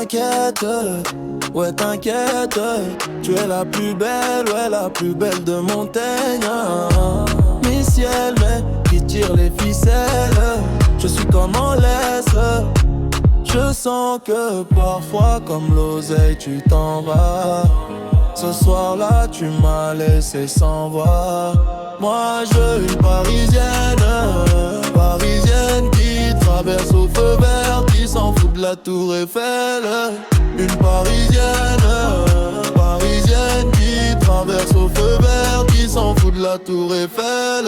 t'inquiète, ouais t'inquiète. Tu es la plus belle, ouais la plus belle de Montaigne. Miss Ciel, mais qui tire les ficelles. Je suis comme en laisse. Je sens que parfois comme l'oseille tu t'en vas. Ce soir-là tu m'as laissé sans voix. Moi je veux une parisienne, parisienne qui traverse au feu vert, qui s'en fout de la tour Eiffel. Une parisienne, parisienne qui traverse au feu vert, qui s'en fout de la tour Eiffel.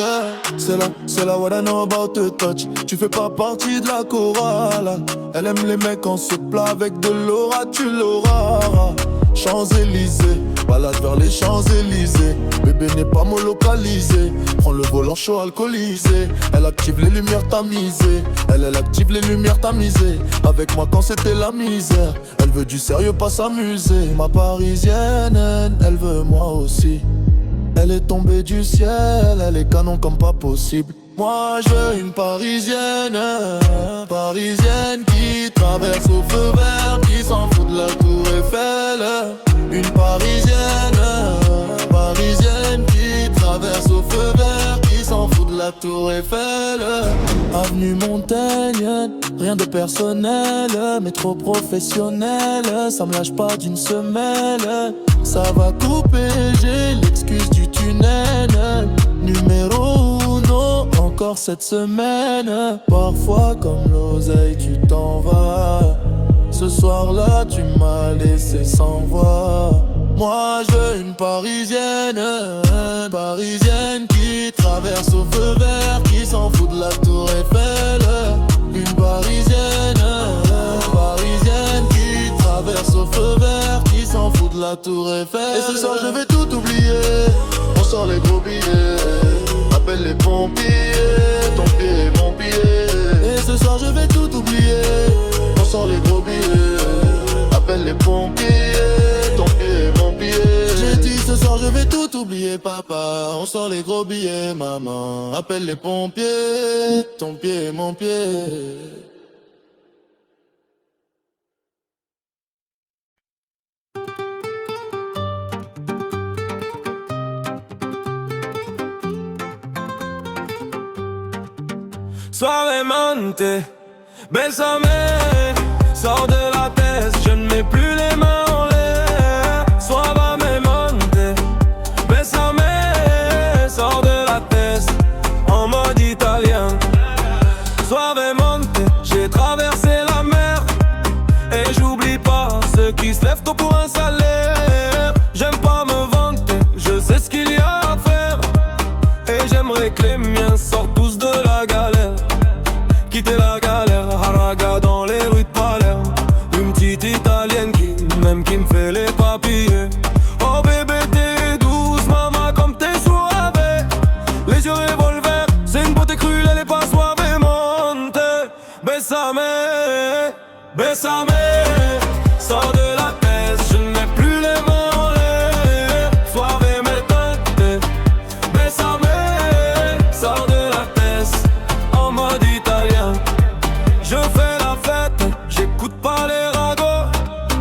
C'est la what I know about the touch. Tu fais pas partie de la chorale. Elle aime les mecs en se plat avec de l'aura, tu l'auras. Champs-Élysées, balade vers les Champs-Élysées. Bébé n'est pas molocalisé, prends le volant chaud alcoolisé. Elle active les lumières tamisées, elle active les lumières tamisées. Avec moi quand c'était la misère, elle veut du sérieux pas s'amuser. Ma parisienne, elle veut moi aussi. Elle est tombée du ciel, elle est canon comme pas possible. Moi je veux une parisienne, parisienne qui traverse au feu vert, qui s'en fout de la tour Eiffel. Une parisienne, parisienne qui traverse au feu vert, qui s'en fout de la tour Eiffel. Avenue Montaigne, rien de personnel, mais trop professionnel. Ça me lâche pas d'une semelle. Ça va couper, j'ai l'excuse du tunnel. Numéro uno, encore cette semaine. Parfois comme l'oseille tu t'en vas. Ce soir-là tu m'as laissé sans voix. Moi je veux une parisienne, parisienne qui traverse au feu vert, qui s'en fout de la tour Eiffel. Une parisienne, parisienne qui traverse au feu vert, qui s'en fout de la tour Eiffel. Et ce soir je vais tout oublier. On sort les gros billets, appelle les pompiers. Ton pied est mon pied. Et ce soir je vais tout oublier. On sort les gros billets, appelle les pompiers. Ton pied est mon pied. J'ai dit ce soir je vais tout oublier papa. On sort les gros billets maman, appelle les pompiers. Ton pied est mon pied. Suavemente, bésame, sors de la tête, je ne mets plus les mains en l'air. Suavemente, bésame, sors de la tête, en mode italien. Suavemente, j'ai traversé la mer, et j'oublie pas ceux qui se lèvent tôt pour un salaire. J'aime pas me vanter, je sais ce qu'il y a à faire, et j'aimerais que les miens sortent tous de la galère. Quitter la galère, haraga dans les rues de Palerme. Une petite italienne qui m'aime, qui me fait les papiers. Oh bébé t'es douce, maman comme t'es suave. Les yeux revolver, c'est une beauté crue, elle est pas suavemente. Bésame, bésame, sors de la tête, je ne mets plus les mains en l'air. Suavemente, bésame, sors de la tête, en mode italien. Je fais la fête, j'écoute pas les ragots.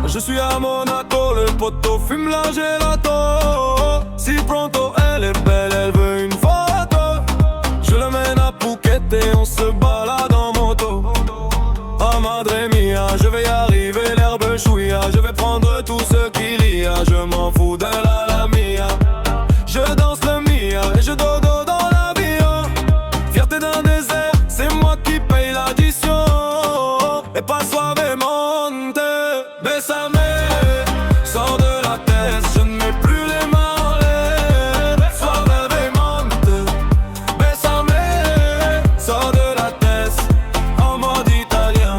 Je suis à Monaco, le poteau fume la gelato. Si pronto, elle est belle, elle veut une photo. Je le mène à Phuket et on se balade en moto. Oh madre mia, je vais y arriver, l'herbe chouïa. Je vais prendre tout ce qu'il y a, je m'en fous de la mia. Je danse le mia et je dodo dans l'avion. Fierté d'un désert, c'est moi qui paye l'addition. Et pas suavemente, bésame, sors de la tête, je ne mets plus les mains en l'air. Suavemente, bésame, sors de la tête, en mode italien.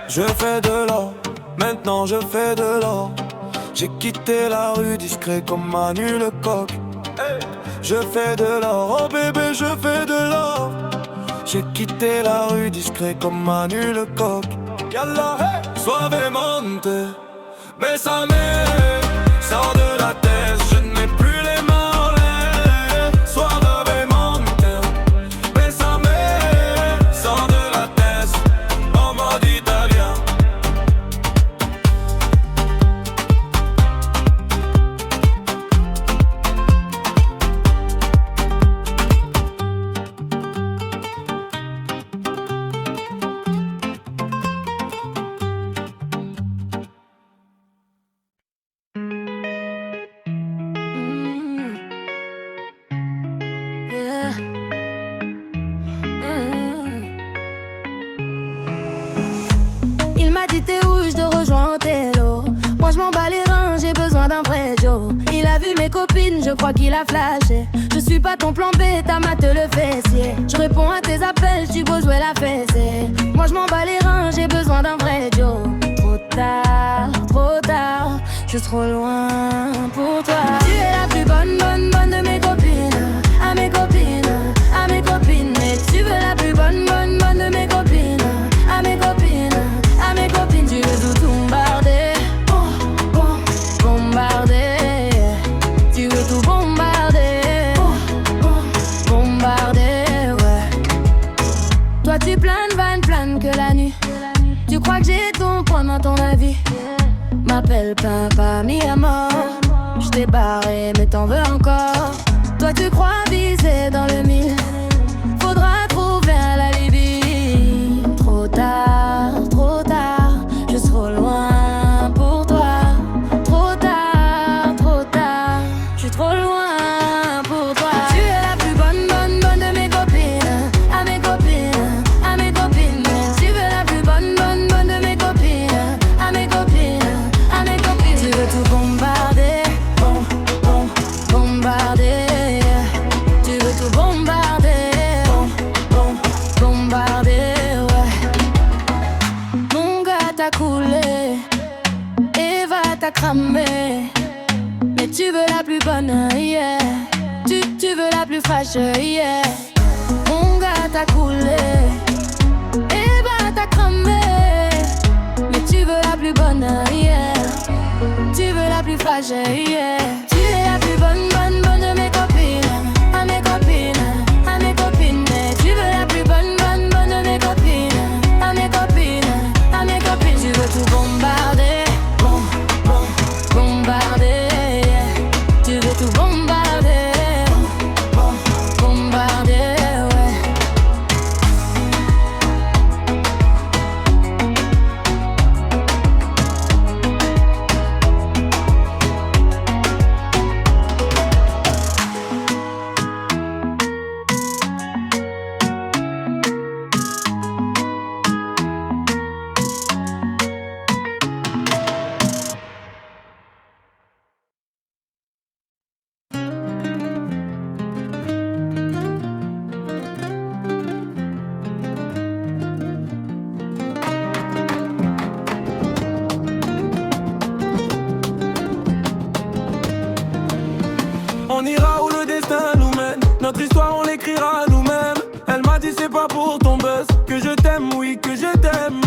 Je fais de l'or, maintenant je fais de l'or. J'ai quitté la rue discret comme Manu le coq. Je fais de l'or, oh bébé je fais de l'or. J'ai quitté la rue discret comme Manu le coq. Yalla, hey! Suavemente, bésame, sors de la tête, je ne mets plus les mains en l'air. Suavemente, bésame, sors de la tête, en mode italien. si t'es où, je te rejoins au télo. Moi je m'en bats les reins, j'ai besoin d'un vrai Joe. Il a vu mes copines, je crois qu'il a flashé. Je suis pas ton plan B, t'as maté le fessier. Je réponds à tes appels, tu beau jouer la fessée. Moi je m'en bats les reins, j'ai besoin d'un vrai Joe. Trop tard, je suis trop loin pour toi. Tu es la plus bonne de mes copines. À mes copines, à mes copines. Mais tu veux la plus bonne de mes copines. À mes copines, à mes copines. Tu veux tout bombarder, bombarder. Tu veux tout bombarder, bombarder, ouais. Toi tu planes que la nuit. Tu crois que j'ai ton point dans ton avis. M'appelle papa, mi amor. J't'ai barré mais t'en veux encore. Toi tu crois viser dans le mille. Faudra trouver un alibi. Trop tard, je suis trop loin pour toi. Trop tard, je suis trop loin pour toi. Tu es la plus bonne de mes copines. À mes copines, à mes copines. Tu veux la plus bonne de mes copines. À mes copines, à mes copines. Tu veux tout bombarder, bombarder. Tu veux tout bombarder, bombarder, ouais. Mon gars t'a coulé, Eva t'a cramé. Mais tu veux la plus bonne, yeah. Tu veux la plus fraîche, yeah. Mon gars t'a coulé, Eva t'a cramé. Mais tu veux la plus bonne, yeah. Tu veux la plus fraîche, yeah. Tu es la plus bonne de mes copines. À mes copines, à mes copines. Mais tu veux la plus bonne de mes copines. À mes copines, à mes copines. Tu veux tout bombarder, bombarder, yeah. Tu veux tout bombarder, bombarder, ouais. On ira où le destin nous mène. Notre histoire on l'écrira nous-mêmes. Elle m'a dit c'est pas pour ton buzz que je t'aime, oui que je t'aime.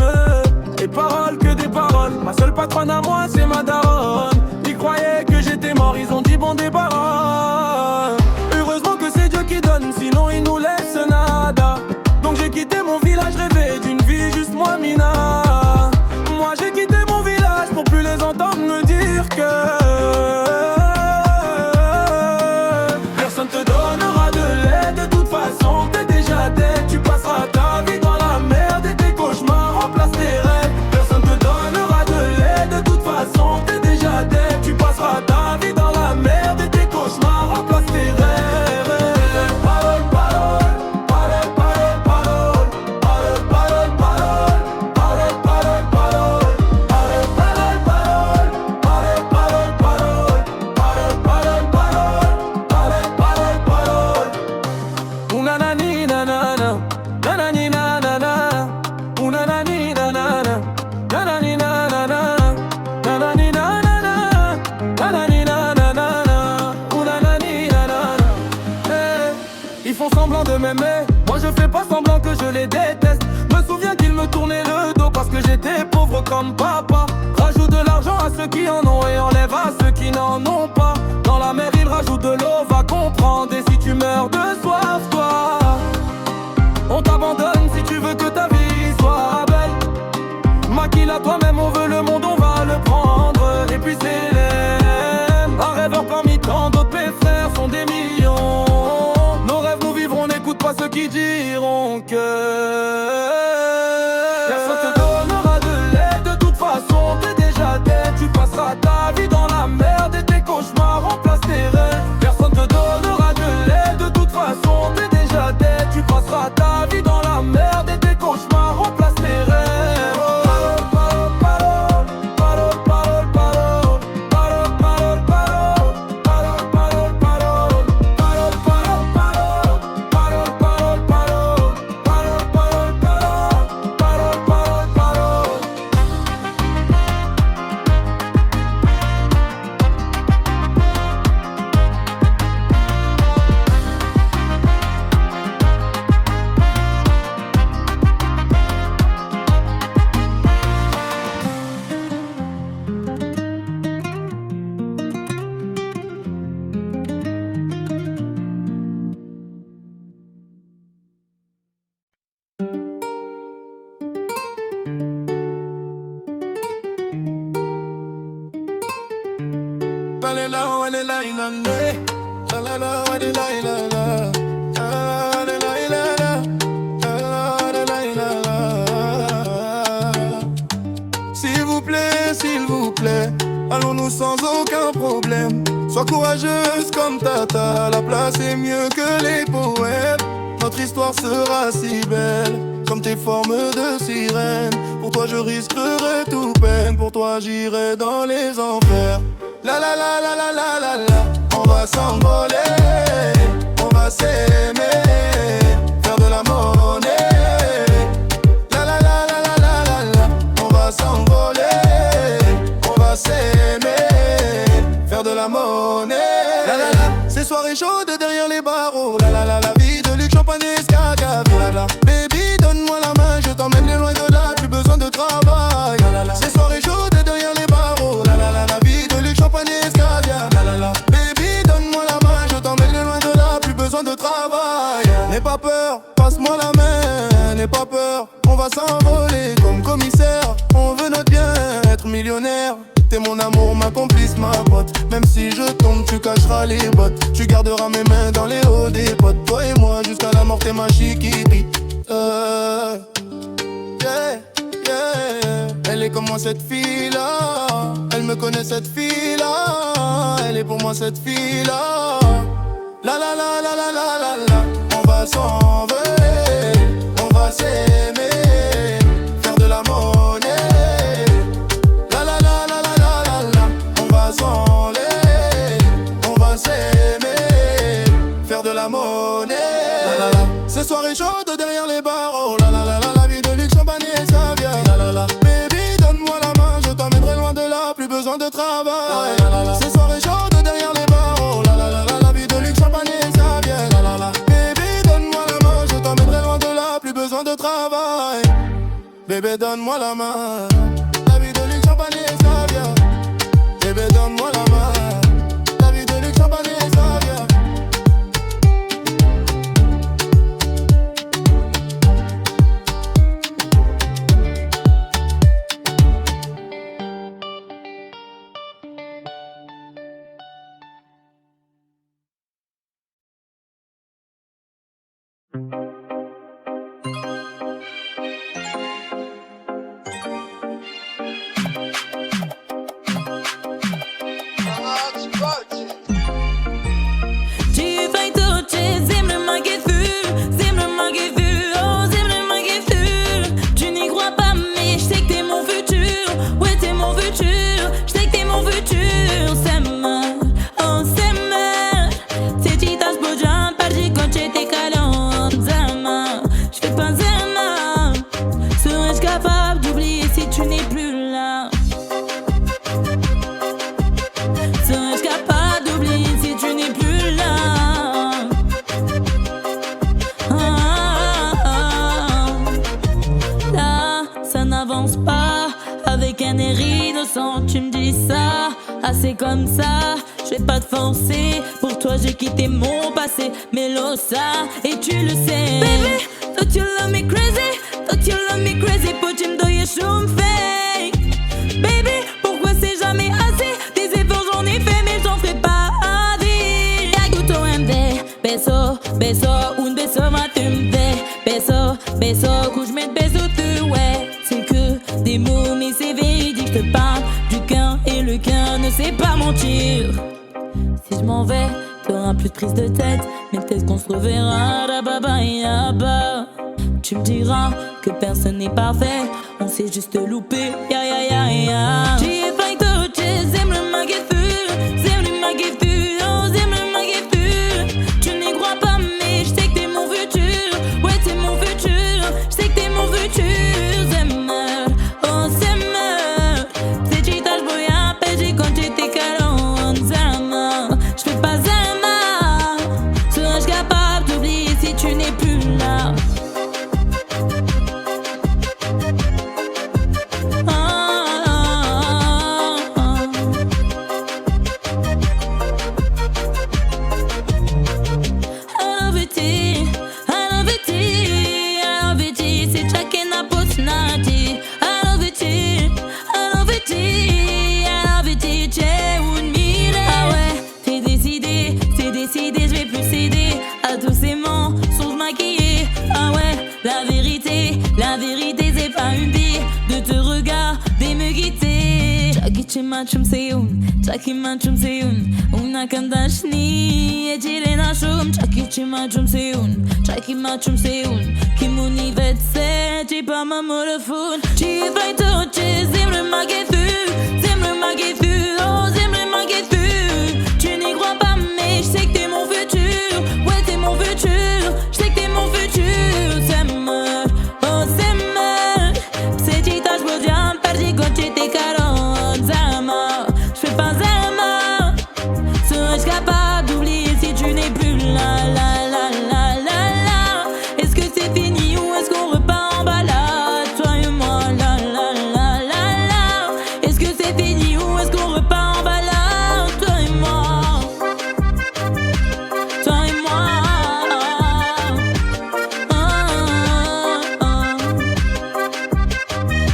Des paroles que des paroles. Ma seule patronne à moi c'est ma daronne. Ils croyaient que j'étais mort, ils ont dit bon débarras. Heureusement que c'est Dieu qui donne, sinon il nous laisse nada. Donc j'ai quitté mon village, rêvé d'une vie juste moi Mina. Moi j'ai quitté mon village pour plus les entendre me dire que personne te donnera de l'aide. De toute façon t'es déjà dead. Tu passeras ta vie dans la merde et tes cauchemars remplacent tes rêves. Personne te donnera de l'aide. De toute façon t'es déjà dead. Tu passeras ta vie dans la merde et tes cauchemars remplacent tes rêves. Parole, parole, parole, parole, parole, parole, parole, parole, parole, parole, parole, parole, parole, parole, parole, parole, parole, parole, parole, parole. Unanani nanana, nanani nanana, unanani nanana, nanani nanana, nanani nanana, nanani nanana, unanani nanana. Ils font semblant de m'aimer, moi je fais pas semblant que je les déteste. Me souviens qu'ils me tournaient le dos parce que j'étais pauvre comme papa. Rajoute de l'argent à ceux qui en ont et enlève à ceux qui n'en ont pas. Dans la mer ils rajoutent de l'eau, va comprendre. Et si tu meurs de soif, toi, on t'abandonne si tu veux que ta vie soit belle. Maquille à toi-même, on veut le monde, on va le prendre. Et puis célèbre, un rêveur parmi tant d'autres, mes frères sont des millions. Nos rêves nous vivrons, n'écoute pas ceux qui diront que personne te donnera de l'aide. De toute façon t'es déjà dead. Tu passeras ta vie dans la merde et tes cauchemars remplacent tes rêves. Personne te donnera de l'aide. De toute façon t'es déjà dead. Tu passeras ta vie dans la merde et tes cauchemars remplacent tes rêves. Parole, parole, S'il vous plaît, allons-nous sans aucun problème. Sois courageuse comme Tata, la place est mieux que les poèmes. Notre histoire sera si belle, comme tes formes de sirène. Pour toi je risquerai tout peine, pour toi j'irai dans les enfers. La la la la la la la la, on va s'envoler, on va s'aimer, faire de la monnaie. La la la la la la la la, on va s'envoler, on va s'aimer, faire de la monnaie. La la la, ces soirées chaudes derrière les barreaux. La la la, la vie de luxe, champagne et escargot. La la, baby donne-moi la main, je t'emmène loin de là, plus besoin de travail. La la, ces soirées chaudes derrière les barreaux. La la la, la vie de luxe, champagne et escargot. La la la, baby donne-moi la main, je t'emmène loin de là, plus besoin de travail. N'aie pas peur, passe-moi la main, n'aie pas peur, on va s'envoler comme commissaire. On veut notre bien, être millionnaire. T'es mon amour, ma complice, ma pote. Même si je tombe, tu cacheras les bottes. Tu garderas mes mains dans les hauts des potes. Toi et moi, jusqu'à la mort, t'es ma chiquiti. Yeah, yeah. Elle est comme moi cette fille-là. Elle me connaît cette fille-là. Elle est pour moi cette fille-là. La la la la la la la la. On va s'envoler, on va s'aimer, faire de la monnaie. La la la la la la la la. On va s'envoler, on va s'aimer, faire de la monnaie. La la la. Ces soirées chaudes derrière les barreaux. La la la la, la vie de luxe, champagne et ça vient. La la la. Baby donne-moi la main, je t'emmènerai loin de là, plus besoin de travail. La la la. Ces soirées chaudes derrière les barreaux. La la la la, la vie de luxe, champagne et ça vient. La la la. Baby donne-moi la main, je t'emmènerai loin de là, plus besoin de travail. Bébé donne-moi la main, la vie de luxe, champagne et ça vient. Bébé donne-moi la main, la vie de luxe, champagne et ça vient. C'est comme ça, je vais pas te forcer. Pour toi j'ai quitté mon passé, Melosa, et tu le sais. Baby, don't you love me crazy? Don't you love me crazy? But tu me dois show me fake. Baby, pourquoi c'est jamais assez? Des efforts j'en ai fait mais j'en ferai pas à vie. Yaguto MD, beso, beso, un beso matumde. Beso, beso, couche met beso tu ouais. C'est que des mots mais c'est véridique, je te parle du cœur et le cœur ne sait pas mentir. Si je m'en vais, t'auras plus de prise de tête, mais peut-être qu'on se reverra là-bas et bas. Tu me diras que personne n'est parfait, on s'est juste loupé, ya ya ya ya. J'ai failli toucher, j'aime le maguefu, j'aime le maguefu, oh j'aime le maguefu. Tu n'y crois pas mais je sais que t'es mon futur, ouais t'es mon futur, je sais que t'es mon futur. J'aime, oh j'aime. Je fais pas un serais-je capable d'oublier si tu n'es plus là? I love it, pas tous ces mensonges maquillés. Ah ouais, la vérité c'est pas une vie de te regarder me quitter. Chakichi machum seun, chaki machum seun, una kandashni ejile na shum. Chakichi machum seun, chaki machum seun, kimuni vetse, j'ai pas ma molephone. Tu vas toucher, zimre magefu, oh zimre magefu. Tu n'y crois pas mais je sais que t'es mon futur, ouais t'es mon futur, je sais que t'es mon futur. C'est mal, oh c'est mal, c'est chita j'podiam perdi quand j'étais carotte. Zama, j'fais pas Zama, serais-je capable d'oublier si tu n'es plus là, la la la la la. Est-ce que c'est fini ou est-ce qu'on repart en balade, toi et moi, la la la la la. Est-ce que c'est fini ou est-ce qu'on repart en balade, toi et moi, toi et moi.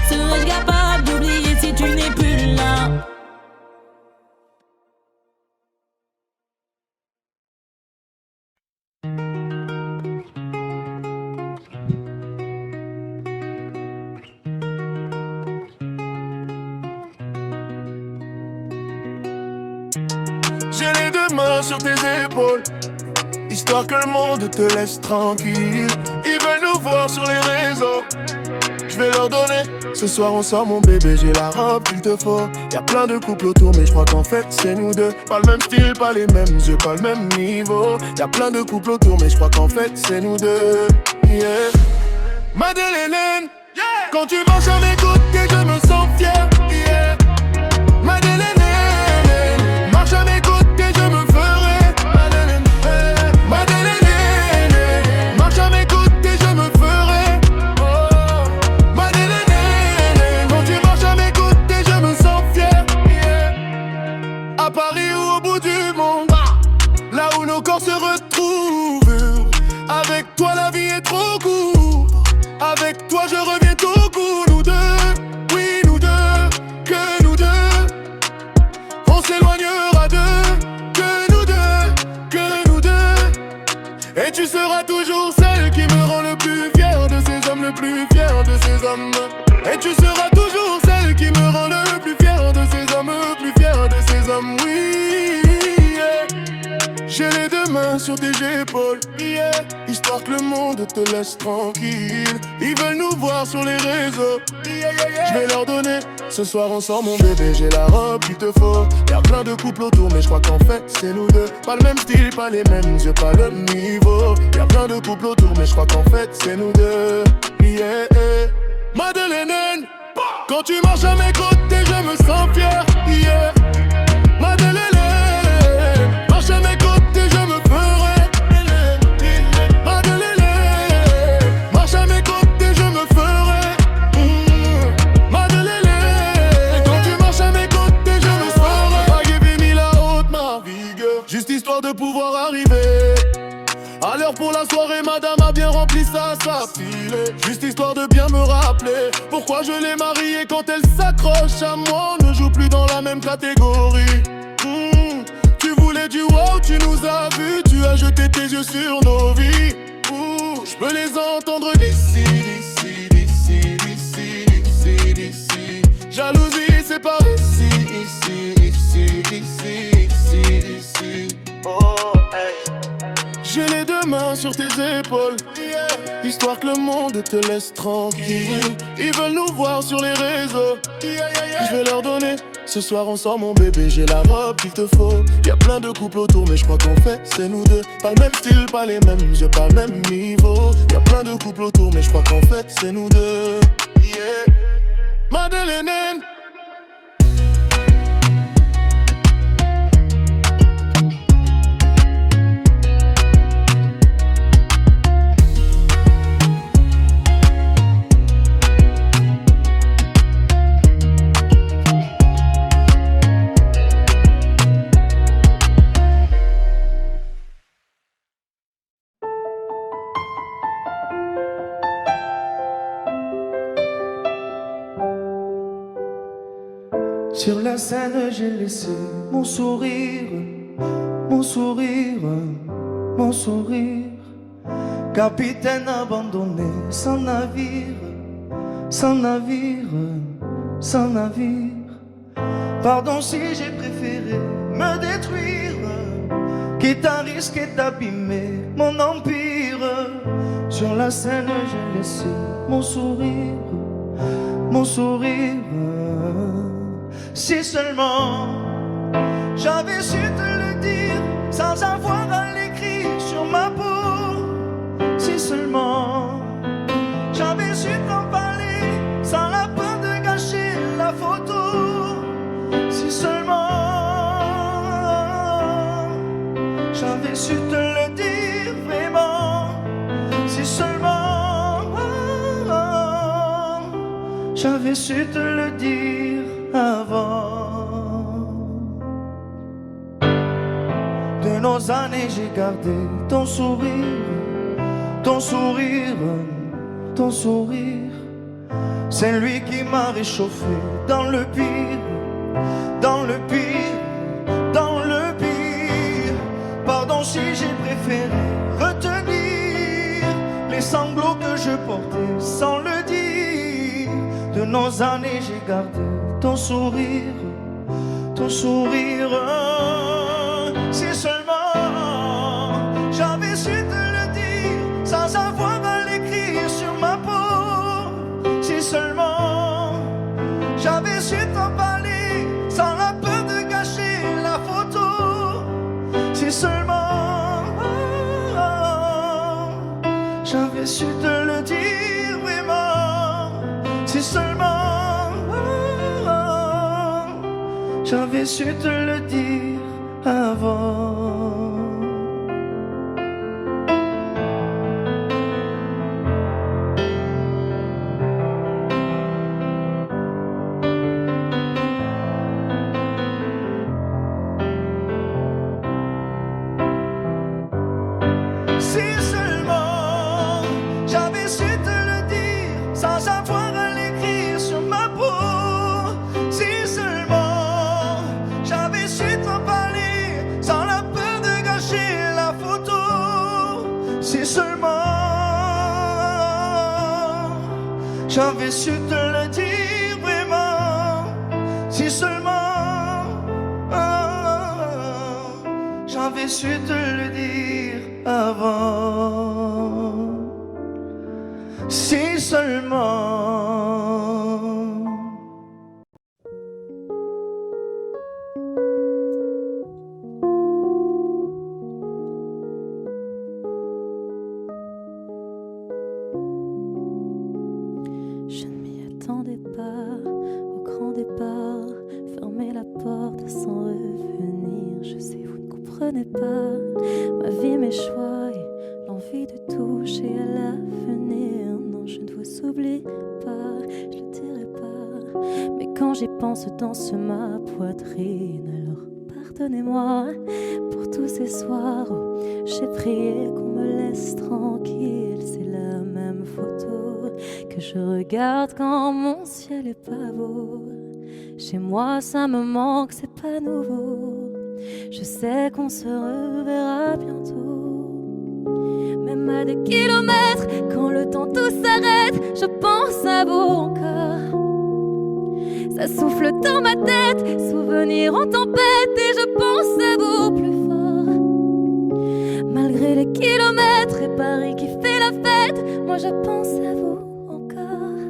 Serais-je capable d'oublier si tu n'es plus là? J'ai les deux mains sur tes épaules, histoire que le monde te laisse tranquille. Ils veulent nous voir sur les réseaux, je vais leur donner. Ce soir on sort mon bébé, j'ai la robe qu'il te faut. Y'a plein de couples autour mais je crois qu'en fait c'est nous deux. Pas le même style, pas les mêmes yeux, pas le même niveau. Y'a plein de couples autour mais je crois qu'en fait c'est nous deux. Yeah. Madeleine, yeah. Quand tu marches à mes côtés je me sens fier. Yeah. Madeleine, marche à mes côtés je me ferai. Madeleine, Madeleine, marche à mes côtés je me ferai. Oh. Madeleine, quand tu marches à mes côtés je me sens fier. Yeah. À Paris ou au bout du monde, là où nos corps se retrouvent. Avec toi la vie est trop courte. Avec toi je reviens tout court. Nous deux, oui nous deux, que nous deux. On s'éloignera d'eux, que nous deux. Et tu seras toujours celle qui me rend le plus fier de ces hommes, le plus fier de ces hommes. Et tu seras toujours celle qui me rend le plus fier de ces hommes, le plus fier de ces hommes, oui. Yeah. J'ai les deux mains sur tes épaules, yeah. Histoire que le monde te laisse tranquille. Ils veulent nous voir sur les réseaux, yeah, yeah, yeah. Je vais leur donner. Ce soir on sort mon bébé, j'ai la robe qu'il te faut. Y'a plein de couples autour mais je crois qu'en fait c'est nous deux. Pas le même style, pas les mêmes yeux, pas le même niveau. Y'a plein de couples autour mais je crois qu'en fait c'est nous deux. Yeah. Madeleine, quand tu marches à mes côtés je me sens fier. Yeah. Madeleine, marche à mes côtés je me ferai. Madeleine, marche à mes côtés je me ferai. Madeleine, quand tu marches à mes côtés je me ferai. J'ai mis la haute ma vigueur, juste histoire de pouvoir arriver à l'heure pour la soirée. Madame a bien rempli sa filet, juste histoire de bien me rappeler pourquoi je l'ai mariée. Quand elle s'accroche à moi, on ne joue plus dans la même catégorie. Tu voulais du wow, tu nous as vus, tu as jeté tes yeux sur nos vies. Je peux les entendre d'ici, d'ici, d'ici, d'ici, d'ici, d'ici. Jalousie, c'est par ici, ici, ici, ici, ici, ici. Oh, hey. J'ai les deux mains sur tes épaules, yeah. Histoire que le monde te laisse tranquille. Ils veulent nous voir sur les réseaux, yeah, yeah, yeah. Je vais leur donner. Ce soir on sort mon bébé, j'ai la robe qu'il te faut. Y'a plein de couples autour mais je crois qu'en fait c'est nous deux. Pas le même style, pas les mêmes yeux, pas le même niveau. Y'a plein de couples autour mais je crois qu'en fait c'est nous deux. Yeah. Madeleine. Sur la scène, j'ai laissé mon sourire, mon sourire. Capitaine abandonné, sans navire, sans navire, sans navire. Pardon si j'ai préféré me détruire, quitte à risquer d'abîmer mon empire. Sur la scène j'ai laissé mon sourire, mon sourire. Si seulement j'avais su te le dire sans avoir à l'écrire sur ma peau. Si seulement j'avais su t'en parler sans la peur de gâcher la photo. Si seulement j'avais su te le dire vraiment. Si seulement j'avais su te le dire avant. De nos années j'ai gardé ton sourire, ton sourire, ton sourire. C'est lui qui m'a réchauffé dans le pire, dans le pire, dans le pire. Pardon si j'ai préféré retenir les sanglots que je portais sans le dire. De nos années j'ai gardé ton sourire, ton sourire. Si seulement j'avais su te le dire sans avoir à l'écrire sur ma peau. Si seulement j'avais su t'en parler sans la peur de gâcher la photo. Si seulement j'avais su te le dire vraiment. Si seulement j'avais su te le dire avant. Si seulement j'avais su te le dire sans avoir à l'écrire sur ma peau. Si seulement j'avais su t'en parler sans la peur de gâcher la photo. Si seulement j'avais su te le dire vraiment. Si seulement j'avais su te le dire avant. Si seulement. Je ne m'y attendais pas au grand départ. Fermer la porte sans revenir. Je sais, vous ne comprenez pas ma vie, mes choix et l'envie de toucher à l'avenir. Non, je ne vous oublie pas, je le dirai pas. Mais quand j'y pense, danse ma poitrine. Alors pardonnez-moi pour tous ces soirs où j'ai prié qu'on me laisse tranquille. C'est la même photo que je regarde quand mon ciel est pas beau. Chez moi ça me manque, c'est pas nouveau. Je sais qu'on se reverra bientôt. Même à des kilomètres, quand le temps tout s'arrête, je pense à vous encore. Ça souffle dans ma tête, souvenirs en tempête, et je pense à vous plus fort. Malgré les kilomètres et Paris qui fait la fête, moi je pense à vous encore.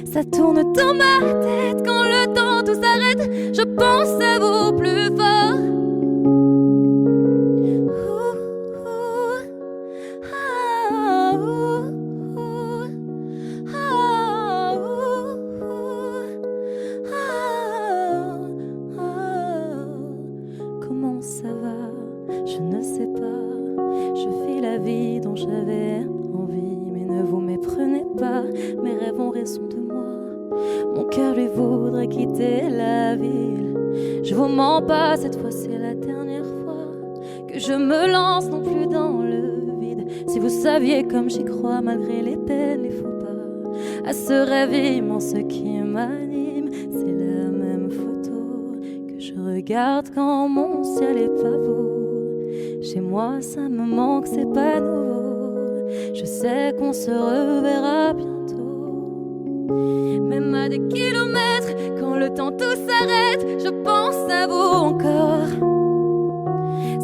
Ça tourne dans ma tête, quand le temps tout s'arrête, je pense à vous plus fort. Comment ça va? Je ne sais pas. Je vis la vie dont j'avais envie, mais ne vous méprenez pas. Mes rêves ont raison de moi. Mon cœur lui voudrait quitter la ville. Je vous mens pas, cette fois c'est la dernière fois que je me lance non plus dans le vide. Si vous saviez comme j'y crois malgré les peines, les faux pas, à ce rêve immense qui m'anime, c'est la même photo que je regarde quand mon ciel est pas beau. Chez moi ça me manque, c'est pas nouveau. Je sais qu'on se reverra bientôt. Même à des kilomètres, quand le temps tout s'arrête, je pense à vous encore.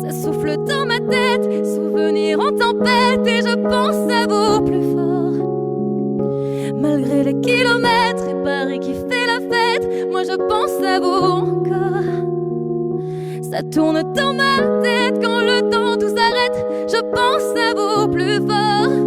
Ça souffle dans ma tête, souvenirs en tempête, et je pense à vous plus fort. Malgré les kilomètres et Paris qui fait la fête, moi je pense à vous encore. Ça tourne dans ma tête quand le temps tout s'arrête, je pense à vous plus fort.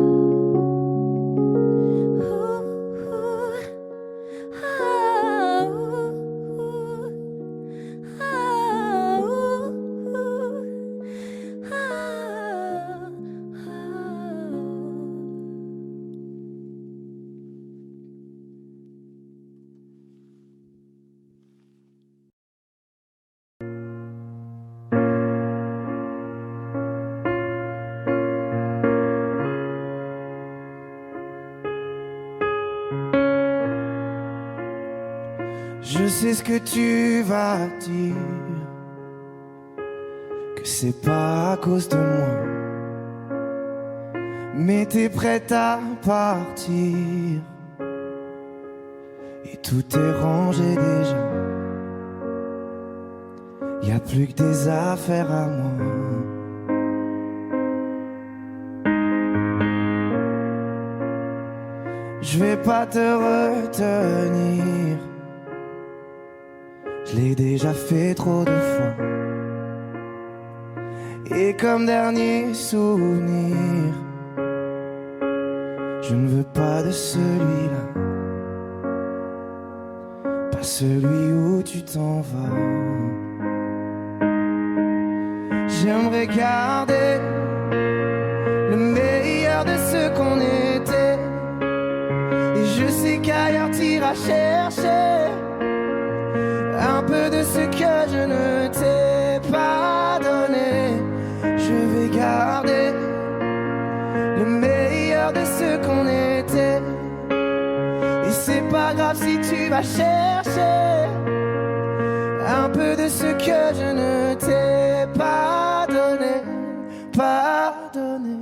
Je sais ce que tu vas dire, que c'est pas à cause de moi, mais t'es prête à partir et tout est rangé déjà. Y a plus que des affaires à moi. Je vais pas te retenir, je l'ai déjà fait trop de fois. Et comme dernier souvenir, je ne veux pas de celui-là, pas celui où tu t'en vas. J'aimerais garder le meilleur de ce qu'on était, et je sais qu'ailleurs t'iras chercher un peu de ce que je ne t'ai pas donné. Je vais garder le meilleur de ce qu'on était, et c'est pas grave si tu vas chercher un peu de ce que je ne t'ai pas donné, pas donné.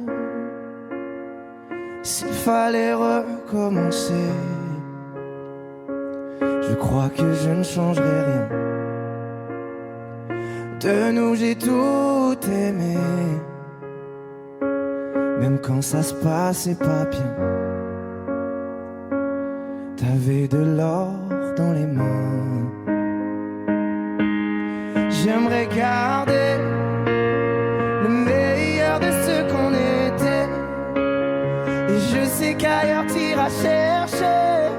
S'il fallait recommencer, je crois que je ne changerai rien. De nous j'ai tout aimé, même quand ça se passait pas bien. T'avais de l'or dans les mains. J'aimerais garder le meilleur de ce qu'on était, et je sais qu'ailleurs t'iras chercher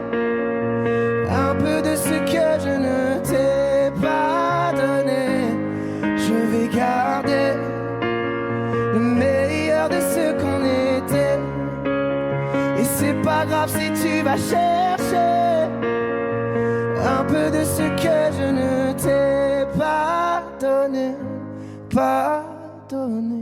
un peu de ce que je ne t'ai pas donné. Je vais garder le meilleur de ce qu'on était, et c'est pas grave si tu vas chercher un peu de ce que je ne t'ai pas donné, pas donné.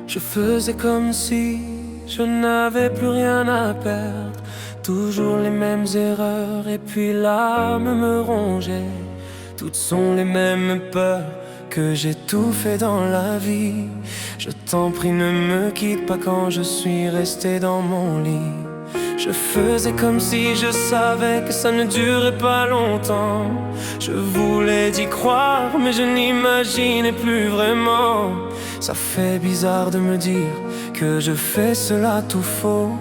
Je faisais comme si je n'avais plus rien à perdre, toujours les mêmes erreurs, et puis l'âme me rongeait. Toutes sont les mêmes peurs que j'ai tout fait dans la vie. Je t'en prie, ne me quitte pas quand je suis resté dans mon lit. Je faisais comme si je savais que ça ne durait pas longtemps. Je voulais d'y croire, mais je n'imaginais plus vraiment. Ça fait bizarre de me dire que je fais cela tout faux.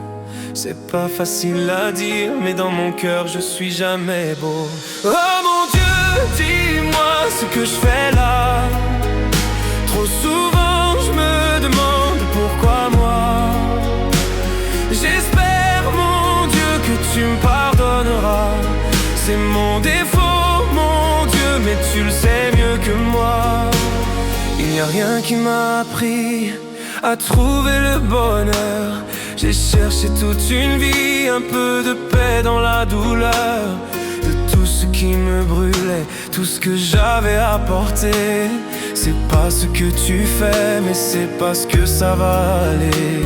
C'est pas facile à dire, mais dans mon cœur je suis jamais beau. Oh mon Dieu, dis-moi ce que je fais là. Trop souvent je me demande pourquoi moi. J'espère mon Dieu que tu me pardonneras. C'est mon défaut mon Dieu, mais tu le sais mieux que moi. Il n'y a rien qui m'a appris à trouver le bonheur. J'ai cherché toute une vie un peu de paix dans la douleur, de tout ce qui qui me brûlait, tout ce que j'avais apporté. C'est pas ce que tu fais, mais c'est parce que ça va aller.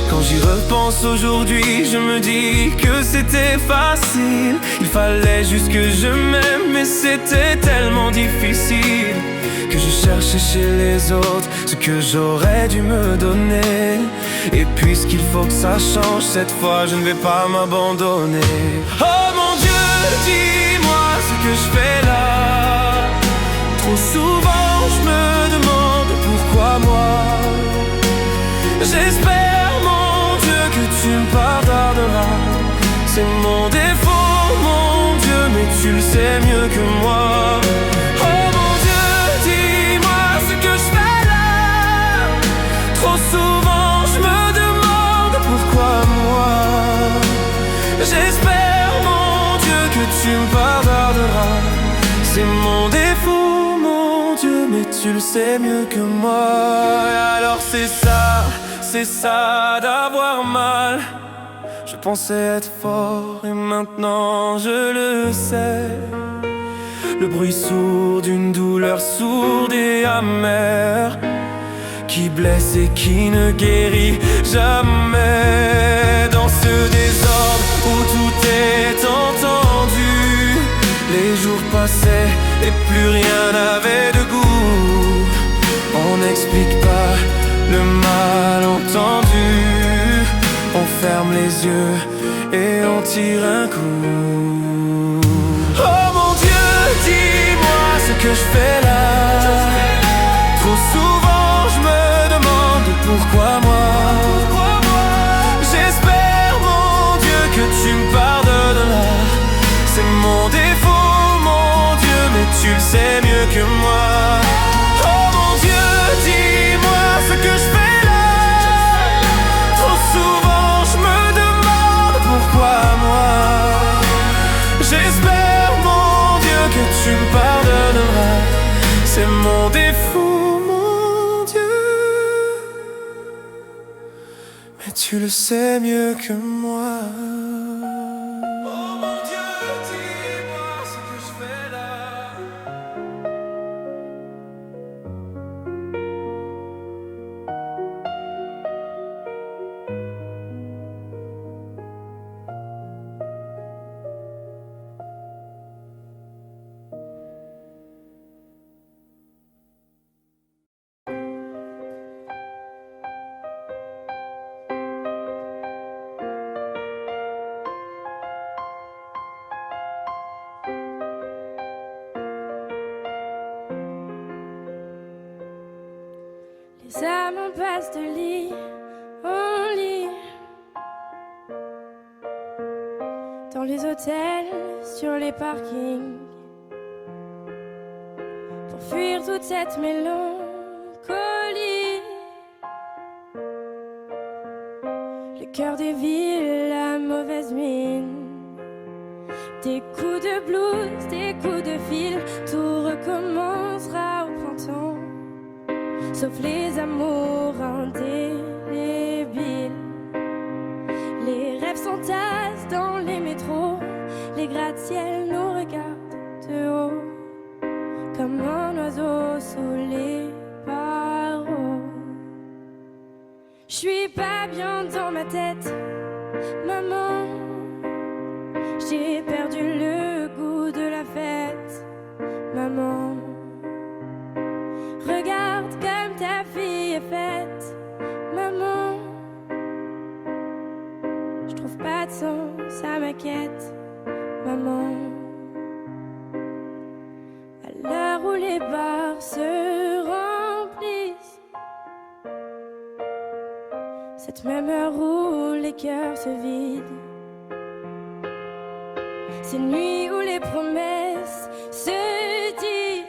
Quand j'y repense aujourd'hui, je me dis que c'était facile. Il fallait juste que je m'aime, mais c'était tellement difficile que je cherchais chez les autres ce que j'aurais dû me donner. Et puisqu'il faut que ça change, cette fois je ne vais pas m'abandonner. Oh mon Dieu, dis-moi ce que je fais là. Trop souvent je me demande pourquoi moi. J'espère mon Dieu que tu me pardonneras. C'est mon défaut mon Dieu, mais tu le sais mieux que moi. Oh mon Dieu, dis-moi ce que je fais là. Trop souvent je me demande pourquoi moi. J'espère mon Dieu que tu me pardonneras. C'est mon défaut mon Dieu, mais tu le sais mieux que moi. Et alors c'est ça d'avoir mal. Je pensais être fort et maintenant je le sais. Le bruit sourd d'une douleur sourde et amère, qui blesse et qui ne guérit jamais. Dans ce désordre où tout est entendu, les jours passaient et plus rien n'avait de goût. On n'explique pas le malentendu. On ferme les yeux et on tire un coup. Oh mon Dieu, dis-moi ce que je fais là. Trop souvent je me demande pourquoi moi. J'espère mon Dieu que tu me pardonneras. C'est mon défaut mon Dieu, mais tu le sais mieux que moi. Oh mon Dieu, dis-moi ce que je fais là. Trop souvent je me demande pourquoi moi. J'espère mon Dieu que tu me pardonneras. C'est mon défaut mon Dieu, mais tu le sais mieux que moi. Oh mon Dieu, dis-moi ce que je fais là. Les amants passent de lit en lit, dans les hôtels, sur les parkings, pour fuir toute cette mélancolie. Le cœur des villes, la mauvaise mine, des coups de blues, des coups de fil, tout recommencera au printemps. Sauf les amours indélébiles. Les rêves s'entassent dans les métros, les gratte-ciels nous regardent de haut, comme un oiseau sous les barreaux. J'suis pas bien dans ma tête, maman. J'ai perdu le goût de la fête, maman. Regarde comme ta fille est faite, maman. Je trouve pas de sens à ma quête, maman. À l'heure où les bars se remplissent, cette même heure où les cœurs se vident, ces nuits où les promesses se disent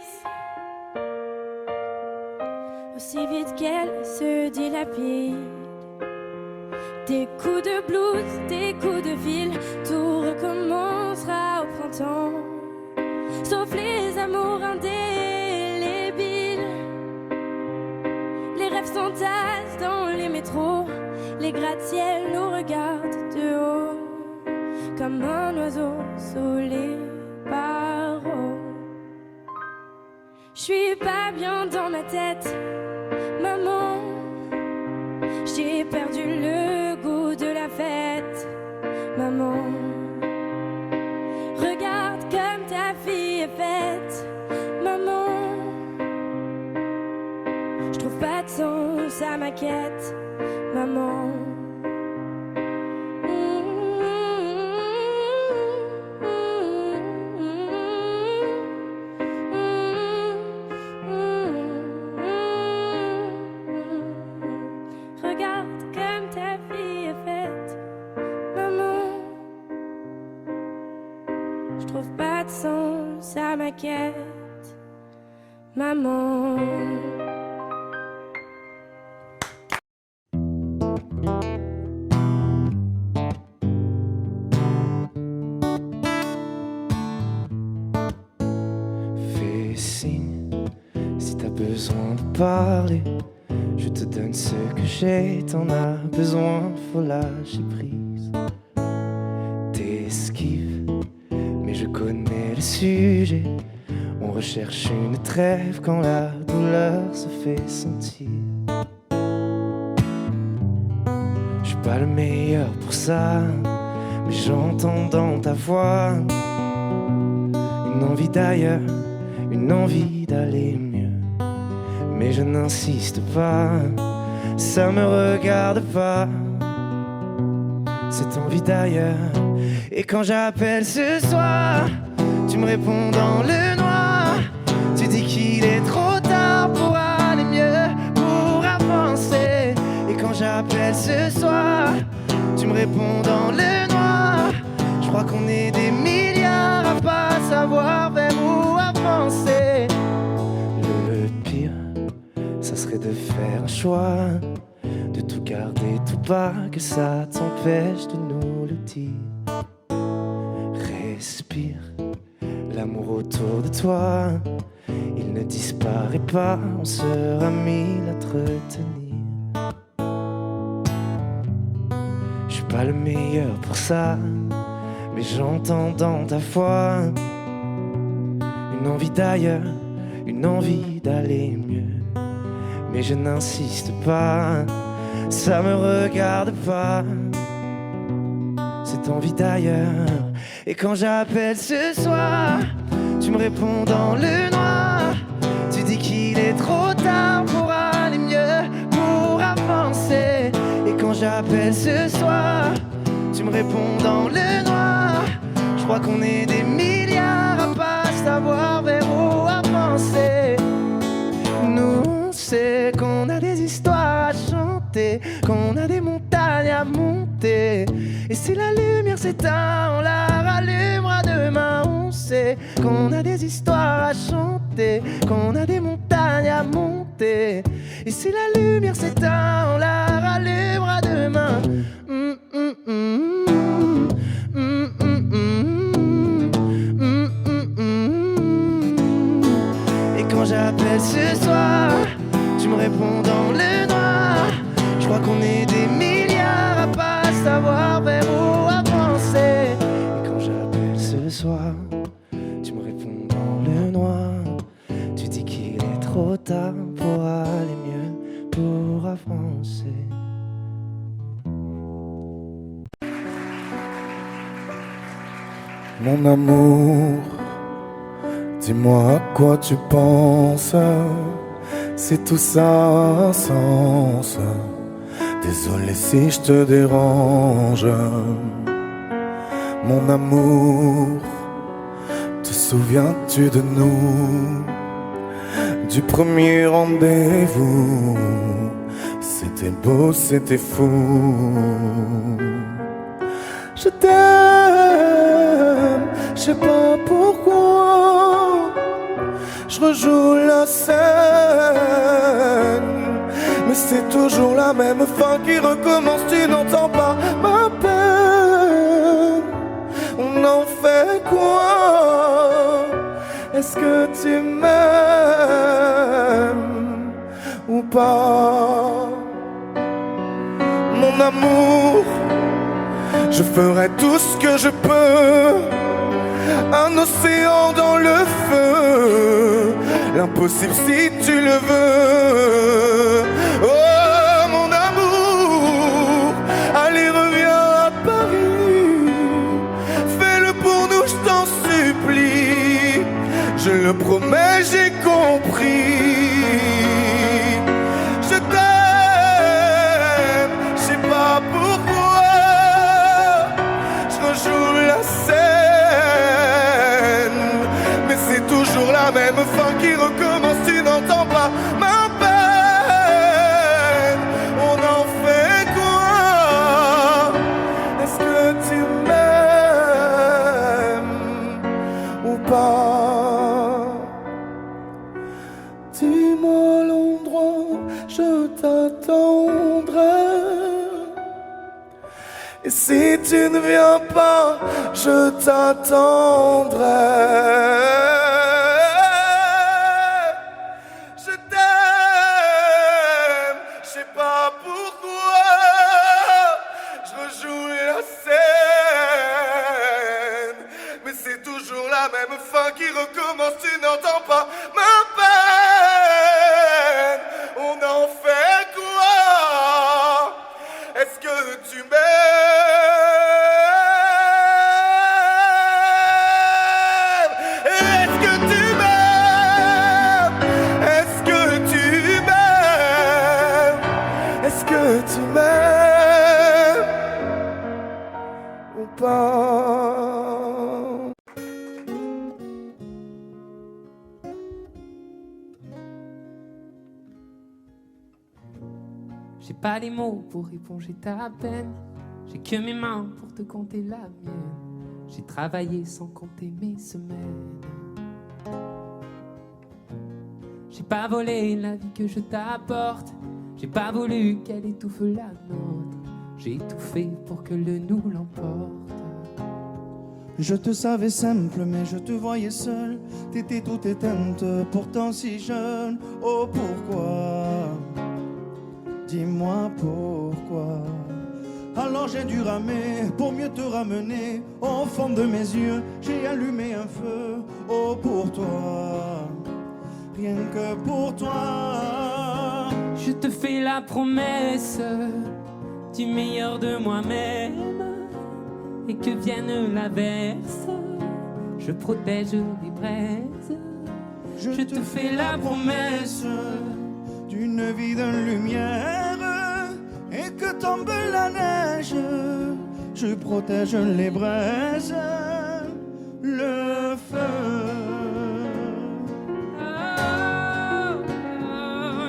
aussi vite qu'elles se dilapident. Des coups de blues, des coups de fil, tout recommencera au printemps. Sauf les amours indélébiles. Les rêves s'entassent dans les métros, les gratte-ciels nous regardent de haut, comme un oiseau sous les barreaux. J'suis pas bien dans ma tête, maman. J'ai perdu le goût de la fête, maman. Regarde comme ta fille est faite, maman. J'trouve pas de sens à ma quête, maman. Quête, maman. Fais signe si t'as besoin de parler. Je te donne ce que j'ai, t'en as besoin, faut lâcher prise. T'esquives, mais je connais le sujet. On recherche une trêve quand la douleur se fait sentir. Je suis pas le meilleur pour ça, mais j'entends dans ta voix une envie d'ailleurs, une envie d'aller mieux. Mais je n'insiste pas, ça me regarde pas, cette envie d'ailleurs. Et quand j'appelle ce soir, tu me réponds dans le noir. Tu dis qu'il est trop tard pour aller mieux, pour avancer. Et quand j'appelle ce soir, tu me réponds dans le noir. Je crois qu'on est des milliards à pas savoir vers où avancer. Le pire, ça serait de faire un choix, de tout garder tout bas, que ça t'empêche de nous le dire. Respire, l'amour autour de toi, il ne disparaît pas, on sera mille à te retenir. Je suis pas le meilleur pour ça, mais j'entends dans ta voix une envie d'ailleurs, une envie d'aller mieux. Mais je n'insiste pas, ça me regarde pas, cette envie d'ailleurs. Et quand j'appelle ce soir, tu me réponds dans le noir. Tu dis qu'il est trop tard pour aller mieux, pour avancer. Et quand j'appelle ce soir, tu me réponds dans le noir. Je crois qu'on est des milliards à pas savoir vers où avancer. Nous, on sait qu'on a des histoires à chanter, qu'on a des montagnes à monter. Et si la lumière s'éteint, on la rallumera demain. On sait qu'on a des histoires à chanter, qu'on a des montagnes à monter. Et si la lumière s'éteint, on la rallumera demain. Et quand j'appelle ce soir, tu me réponds dans le noir. Je crois qu'on est des milliards à pas savoir vers où avancer. Et quand j'appelle ce soir, tu me réponds dans le noir. Tu dis qu'il est trop tard pour aller mieux, pour avancer. Mon amour, dis-moi à quoi tu penses, si tout ça a un sens. Désolé si je te dérange. Mon amour, te souviens-tu de nous, du premier rendez-vous? C'était beau, c'était fou. Je t'aime, je sais pas pourquoi. Je rejoue la scène, mais c'est toujours la même fin qui recommence. Tu n'entends pas ma peine. On en fait quoi? Est-ce que tu m'aimes ou pas? Mon amour, je ferai tout ce que je peux. Un océan dans le feu, l'impossible si tu le veux. Oh mon amour, allez reviens à Paris, fais-le pour nous, je t'en supplie. Je le promets, j'ai compris. Je t'aime, je sais pas pourquoi. Je rejoue la scène, mais c'est toujours la même fin qui recommence. Tu n'entends pas ma peine. On en fait quoi? Est-ce que tu m'aimes ou pas? Dis-moi l'endroit, je t'attendrai. Et si tu ne viens pas, je t'attendrai. Je t'aime, je sais pas pourquoi. Je rejoue la scène, mais c'est toujours la même fin qui recommence. Tu n'entends pas ma peine. On en fait quoi? Est-ce que tu m'aimes? Est-ce que tu m'aimes? Est-ce que tu m'aimes? Est-ce que tu m'aimes ou pas? J'ai pas les mots pour éponger ta peine. J'ai que mes mains pour te compter la mienne. J'ai travaillé sans compter mes semaines. J'ai pas volé la vie que je t'apporte. J'ai pas voulu qu'elle étouffe la nôtre. J'ai tout fait pour que le nous l'emporte. Je te savais simple, mais je te voyais seule. T'étais toute éteinte, pourtant si jeune. Oh pourquoi? Dis-moi pourquoi. Alors j'ai dû ramer pour mieux te ramener. Au fond de mes yeux, j'ai allumé un feu. Oh pour toi, rien que pour toi. Je te fais la promesse du meilleur de moi-même. Et que vienne l'averse, je protège les braises. Je te fais la promesse d'une vie de lumière. Et que tombe la neige, je protège les braises, le feu.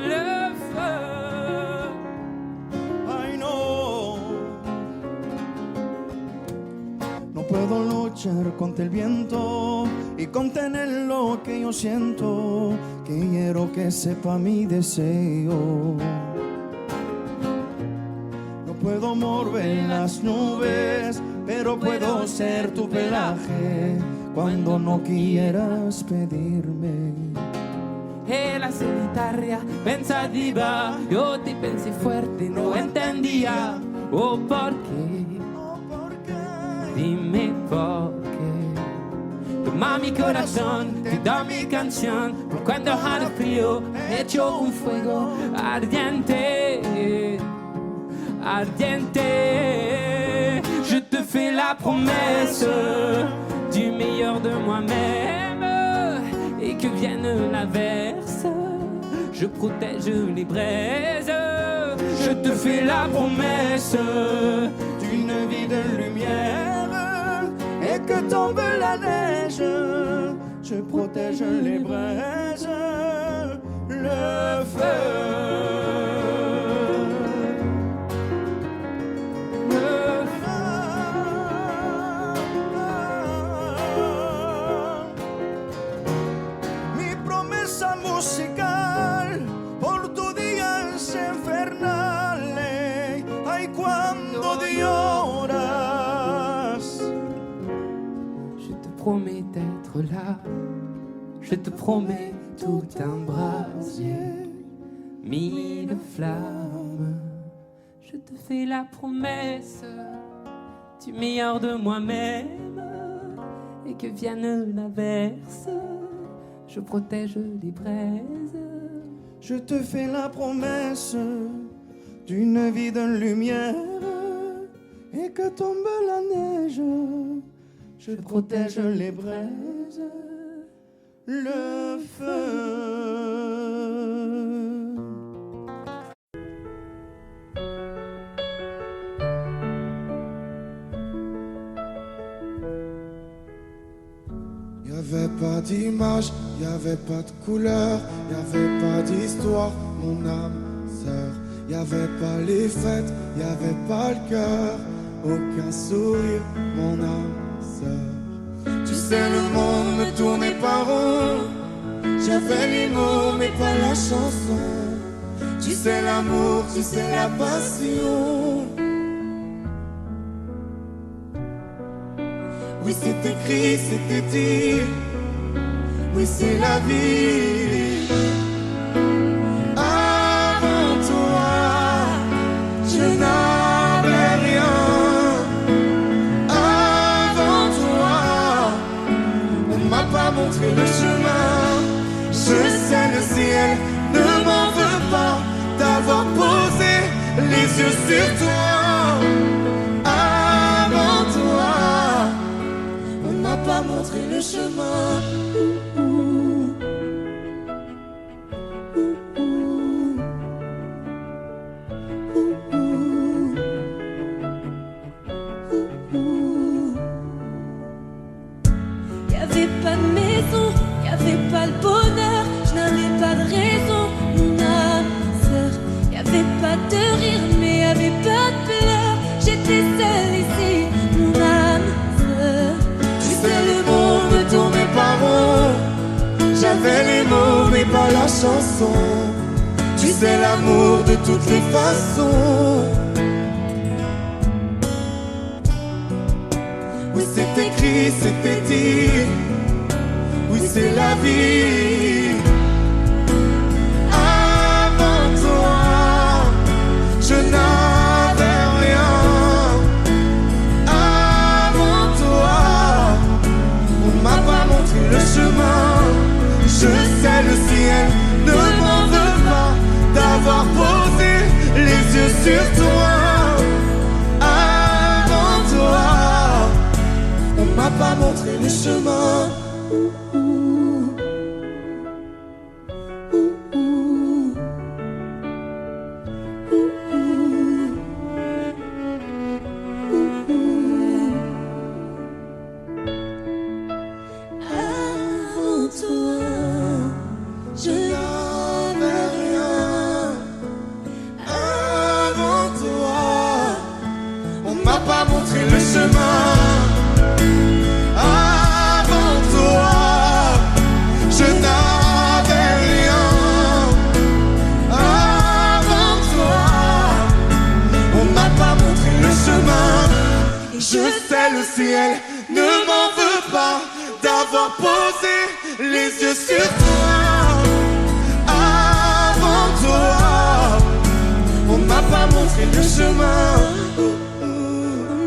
Le feu. I know. No puedo luchar contra el viento y contener lo que yo siento. Quiero que sepa mi deseo. Puedo mover las nubes, pero puedo ser tu pelaje cuando no quieras pedirme. E la solitaria pensativa, yo te pensé fuerte, no entendía. Oh, ¿por qué? Dime por qué. Toma mi corazón, te da mi canción. Por cuando haga frío, echo un fuego ardiente. Ardiente, je te fais la promesse du meilleur de moi-même. Et que vienne l'averse, je protège les braises. Je te fais la promesse d'une vie de lumière. Et que tombe la neige, je protège les braises, le feu. Musical por tu día es infernal. Ay, cuando lloras. Je te promets d'être là. Je te promets tout un brasier, 1000 flammes. Je te fais la promesse du meilleur de moi-même. Et que vienne l'averse, je protège les braises. Je te fais la promesse d'une vie de lumière, et que tombe la neige, je protège les braises, le feu. Y'avait pas d'image, y'avait pas de couleur, y'avait pas d'histoire, mon âme sœur. Y'avait pas les fêtes, y'avait pas le cœur, aucun sourire, mon âme sœur. Tu sais, le monde ne tournait pas rond, j'avais les mots mais pas la chanson. Tu sais l'amour, tu sais la passion. Oui, c'est écrit, c'était dit. Oui, c'est la vie. Avant toi, je n'avais rien. Avant toi, on m'a pas montré le chemin. Je sais, le ciel ne m'en veut pas d'avoir posé les yeux sur toi. Avant toi, on m'a pas montré le chemin. Y'avait pas de maison, y'avait pas le bonheur, je n'avais pas de raison, mon âme sœur. Y'avait pas de rire, mais y'avait pas de pleurs. J'étais seule ici, mon âme sœur. Tu sais, le monde ne tournait pas rond. J'avais les mots, mais pas la chanson. Tu sais, l'amour de toutes les façons. Oui, c'est écrit, c'était dit. Oui, c'est la vie. Avant toi, je n'avais rien. Avant toi, on m'a pas montré le chemin. Je sais, le ciel ne m'en veut pas d'avoir posé les yeux sur toi. Avant toi, on m'a pas montré le chemin. Avant toi, je N'avais rien. Avant toi, on m'a pas montré le chemin. Avant toi, je n'avais rien. Avant toi, on m'a pas montré le chemin. Je sais, le ciel ne m'en veut pas d'avoir posé les yeux sur toi. Avant toi, on m'a pas montré le chemin. on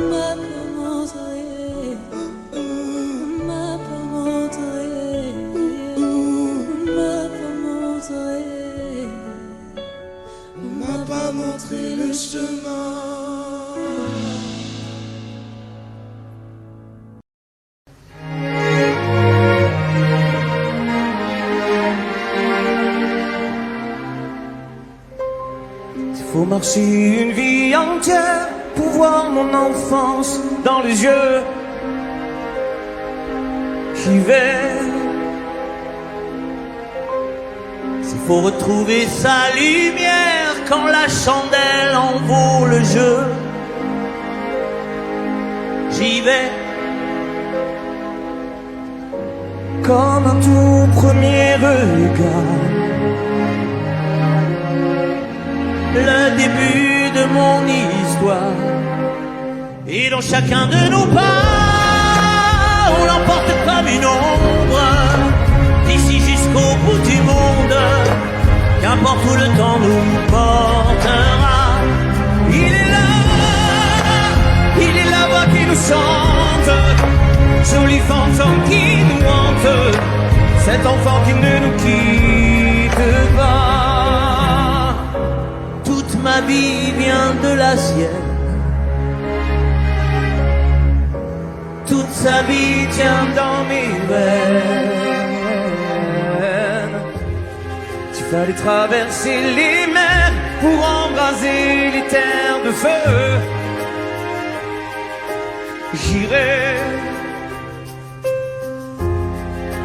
m'a pas montré, on m'a pas montré, on m'a pas montré, On m'a pas montré le chemin. Faut marcher une vie entière pour voir mon enfance dans les yeux. J'y vais. S'il faut retrouver sa lumière quand la chandelle en vaut le jeu, j'y vais. Comme un tout premier regard, le début de mon histoire. Et dans chacun de nos pas, on l'emporte comme une ombre, d'ici jusqu'au bout du monde. Qu'importe où le temps nous portera, il est la voix qui nous chante, joli fantôme qui nous hante. cet enfant qui ne nous quitte pas. Toute ma vie vient de la sienne, toute sa vie tient dans mes veines. Tu fallait traverser les mers pour embraser les terres de feu. J'irai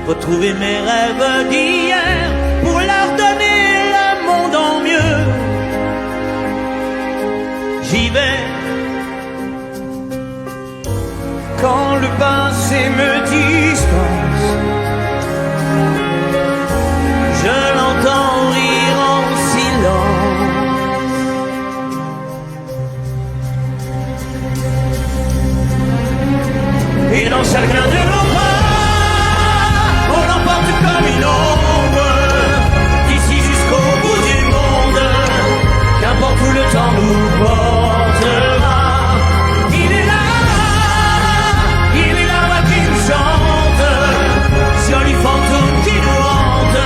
retrouver mes rêves d'hier pour leur donner le monde en mieux. J'y vais quand le passé me dispense. Je l'entends rire en silence. Et dans chacun de nos bras, on l'emporte comme une ombre, d'ici jusqu'au bout du monde, qu'importe où le temps nous portera. Il est là qui nous chante, joli fantôme qui nous hante,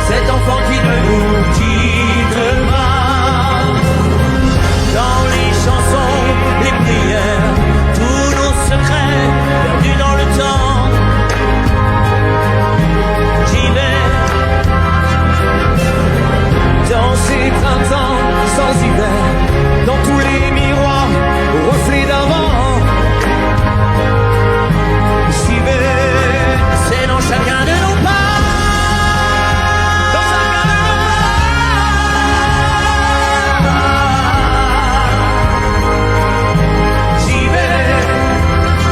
cet enfant qui ne nous quitte pas. Dans les chansons, les prières, tous nos secrets perdus dans le temps. J'y vais dans ces printemps sans hiver, dans tous les miroirs aux reflets d'avant. J'y vais, c'est dans chacun de nos pas, dans chacun de nos pas. J'y vais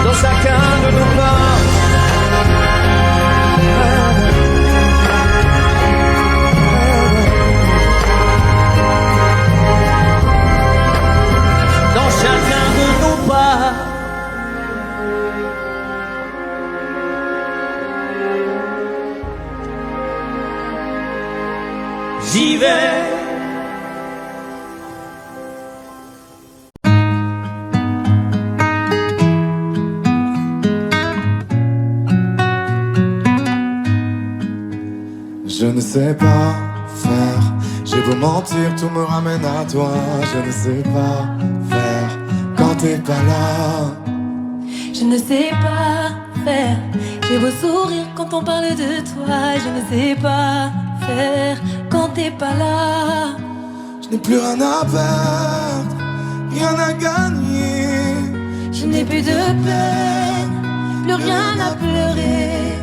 dans chacun de nos pas. Dans chacun de nos pas. J'y vais. Je ne sais pas faire, j'ai beau mentir, tout me ramène à toi. Je ne sais pas faire quand t'es pas là. Je ne sais pas faire, j'ai beau sourire quand on parle de toi. Je ne sais pas faire quand t'es pas là. Je n'ai plus rien à perdre, rien à gagner. Je n'ai plus de peine, plus rien à pleurer.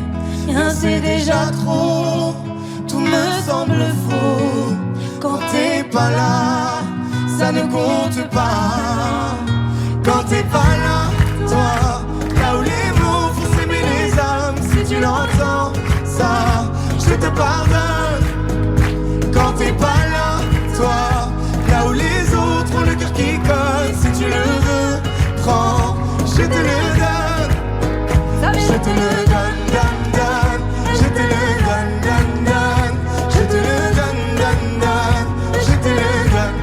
Rien c'est déjà trop, tout me semble faux. Quand t'es pas là, ça ne compte pas. Quand t'es pas là, toi, là où les mots font s'aimer les âmes. Si tu l'entends, ça, je te pardonne. Quand t'es pas là, toi, là où les autres ont le cœur qui colle. Si tu le veux, prends, je te le donne. Je te le donne, donne, donne. Je te le donne, donne, donne. Je te le donne, donne, donne. Je te le donne.